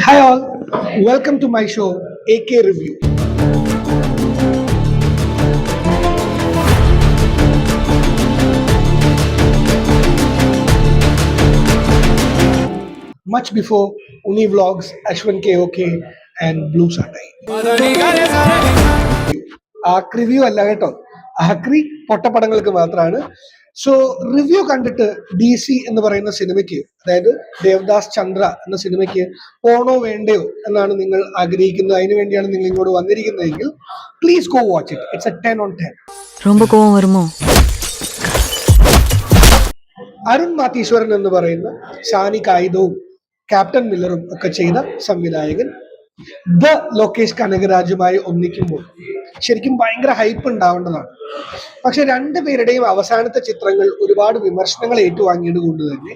Hi all, welcome to my show AK Review. Much before Uni Vlogs, Ashwin KOK and Blue Satai. ആക്രി review അല്ല കേട്ടോ, ആക്രി പൊട്ടപ്പടങ്ങൾക്ക് മാത്രമാണ്. So review കണ്ടിട്ട് D C എന്ന് പറയുന്ന സിനിമയ്ക്ക്, അതായത് ദേവദാസ് ചന്ദ്ര എന്ന സിനിമയ്ക്ക് പോണോ വേണ്ടയോ എന്നാണ് നിങ്ങൾ ആഗ്രഹിക്കുന്നത്, അതിനു വേണ്ടിയാണ് നിങ്ങൾ ഇങ്ങോട്ട് വന്നിരിക്കുന്നതെങ്കിൽ please go watch it. It's a 10 on 10. ரொம்ப கோவம் வருமோ? അരുൺ മാത്തീശ്വരൻ എന്ന് പറയുന്ന ഷാനി കായിദവും ക്യാപ്റ്റൻ മില്ലറും ഒക്കെ ചെയ്ത സംവിധായകൻ ദ ലോകേഷ് കനകരാജുമായി ഒന്നിക്കുമ്പോൾ ശരിക്കും ഭയങ്കര ഹൈപ്പ് ഉണ്ടാവേണ്ടതാണ്. പക്ഷെ രണ്ടുപേരുടെയും അവസാനത്തെ ചിത്രങ്ങൾ ഒരുപാട് വിമർശനങ്ങൾ ഏറ്റുവാങ്ങിയത് കൊണ്ട് തന്നെ,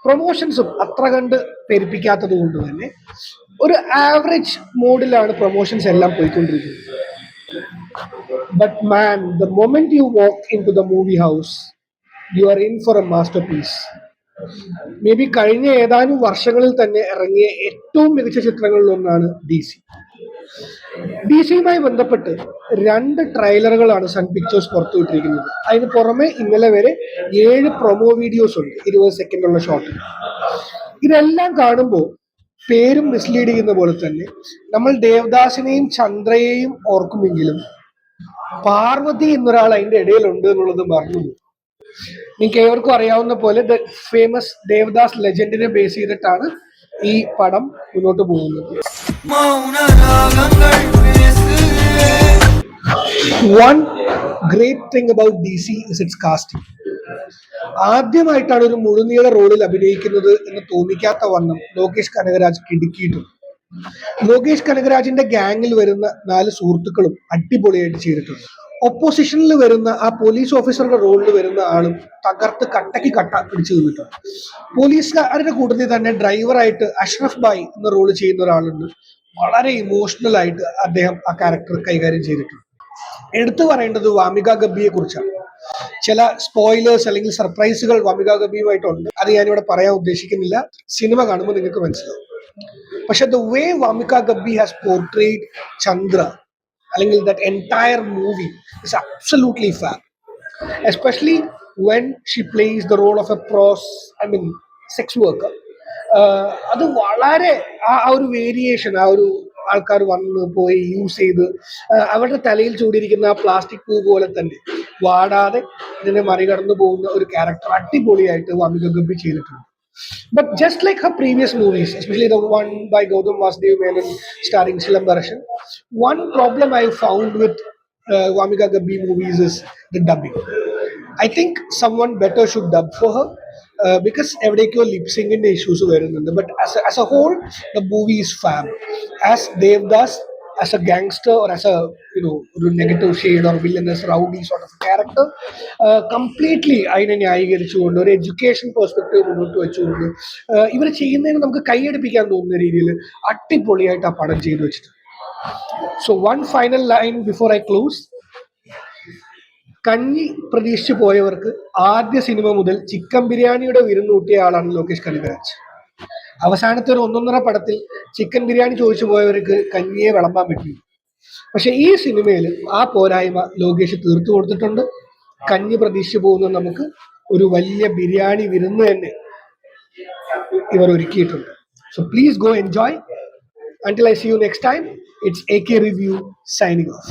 പ്രൊമോഷൻസും അത്ര കണ്ട് പെരുപ്പിക്കാത്തത് കൊണ്ട് തന്നെ ഒരു ആവറേജ് മോഡിലാണ് പ്രൊമോഷൻസ് എല്ലാം പോയിക്കൊണ്ടിരിക്കുന്നത്. But man, the moment you walk into the movie house, you are in for a masterpiece. Maybe കഴിഞ്ഞ ഏതാനും വർഷങ്ങളിൽ തന്നെ ഇറങ്ങിയ ഏറ്റവും മികച്ച ചിത്രങ്ങളിൽ ഒന്നാണ് ഡി സി. ഡി സിയുമായി ബന്ധപ്പെട്ട് 2 ട്രെയിലറുകളാണ് സൺ പിക്ചേഴ്സ് പുറത്തുവിട്ടിരിക്കുന്നത്. അതിന് പുറമെ ഇന്നലെ വരെ 7 പ്രൊമോ വീഡിയോസ് ഉണ്ട്, 20 സെക്കൻഡുള്ള ഷോട്ട്. ഇതെല്ലാം കാണുമ്പോൾ പേരും മിസ്ലീഡ് ചെയ്യുന്ന പോലെ തന്നെ നമ്മൾ ദേവദാസിനെയും ചന്ദ്രയെയും ഓർക്കുമെങ്കിലും പാർവതി എന്നൊരാൾ അതിന്റെ ഇടയിലുണ്ട് എന്നുള്ളത് മറന്നു. നിങ്ങൾക്ക് ഏവർക്കും അറിയാവുന്ന പോലെ ദ ഫേമസ് ദേവദാസ് ലെജൻഡിനെ ബേസ് ചെയ്തിട്ടാണ് ഈ പടം മുന്നോട്ട് പോകുന്നത്. One great thing about DC is its casting. ആദ്യമായിട്ടാണ് ഒരു മുഴുനീള റോളിൽ അഭിനയിക്കുന്നത് എന്ന് തോന്നിക്കാത്ത വണ്ണം ലോകേഷ് കനകരാജ് കിടുക്കിയിട്ടുണ്ട്. ലോകേഷ് കനകരാജിന്റെ ഗ്യാങ്ങിൽ വരുന്ന 4 സുഹൃത്തുക്കളും അടിപൊളിയായിട്ട് ചെയ്തിട്ടുണ്ട്. ഒപ്പോസിഷനിൽ വരുന്ന ആ പോലീസ് ഓഫീസറുടെ റോളിൽ വരുന്ന ആളും തകർത്ത് കട്ടക്ക് കട്ട പിടിച്ചു നിന്നിട്ടുണ്ട്. പോലീസുകാരുടെ കൂട്ടത്തിൽ തന്നെ ഡ്രൈവറായിട്ട് അഷ്റഫ് ബായ് എന്ന റോള് ചെയ്യുന്ന ഒരാളുണ്ട്. വളരെ ഇമോഷണൽ ആയിട്ട് അദ്ദേഹം ആ ക്യാരക്ടർ കൈകാര്യം ചെയ്തിട്ടുണ്ട്. എടുത്തു പറയേണ്ടത് വാമിക ഗബ്ബിയെ കുറിച്ചാണ്. ചില സ്പോയിലേഴ്സ് അല്ലെങ്കിൽ സർപ്രൈസുകൾ വാമിക ഗബ്ബിയുമായിട്ടുണ്ട്. അത് ഞാനിവിടെ പറയാൻ ഉദ്ദേശിക്കുന്നില്ല, സിനിമ കാണുമ്പോൾ നിങ്ങൾക്ക് മനസ്സിലാവും. പക്ഷെ the way Vamika Gubbi has portrayed Chandra, അല്ലെങ്കിൽ that entire movie is absolutely fab, especially when she plays the role of a sex worker. അത് വളരെ ആ ഒരു വേരിയേഷൻ, ആ ഒരു ആൾക്കാർ വന്ന് പോയി യൂസ് ചെയ്ത് അവരുടെ തലയിൽ ചൂടിയിരിക്കുന്ന ആ പ്ലാസ്റ്റിക് പൂ പോലെ തന്നെ വാടാതെ ഇതിനെ മറികടന്നു പോകുന്ന ഒരു ക്യാരക്ടർ അടിപൊളിയായിട്ട് വാമിക ഗബ്ബി ചെയ്തിട്ടുണ്ട്. But just like her previous movies, especially the one by Gautam Vasudev Menon starring Silambaration, one problem I found with Vamika Gabbi movies is the dubbing. I think someone better should dub for her because എവിടേക്കോ lip സിങ്കിന്റെ issues വരുന്നുണ്ട്. But as a whole, the movie is fab. As Devdas, as a gangster or as a negative shade or villainous rowdy sort of character, completely അതിനെ ന്യായീകരിച്ചുകൊണ്ട് ഒരു education perspective മുന്നോട്ട് വെച്ചുകൊണ്ട് ഇവർ ചെയ്യുന്നതിന് നമുക്ക് കൈയടിപ്പിക്കാൻ തോന്നുന്ന രീതിയിൽ അടിപൊളിയായിട്ട് ആ പടം ചെയ്തു വെച്ചിട്ടുണ്ട്. So one final line before I close. കഞ്ഞി പ്രതീക്ഷിച്ചു പോയവർക്ക് ആദ്യ സിനിമ മുതൽ ചിക്കൻ ബിരിയാണിയുടെ വിരുന്നൂട്ടിയ ആളാണ് ലോകേഷ് കനകരാജ്. അവസാനത്തെ ഒരു 1.5 പടത്തിൽ ചിക്കൻ ബിരിയാണി ചോദിച്ചു പോയവർക്ക് കഞ്ഞിയെ വിളമ്പാൻ പറ്റി. പക്ഷെ ഈ സിനിമയിൽ ആ പോരായ്മ ലോകേഷ് തീർത്തു കൊടുത്തിട്ടുണ്ട്. കഞ്ഞി പ്രതീക്ഷിച്ചു പോകുന്ന നമുക്ക് ഒരു വലിയ ബിരിയാണി വിരുന്ന് തന്നെ ഇവർ ഒരുക്കിയിട്ടുണ്ട്. So please go enjoy. Until I see you next time, it's AK Review signing off.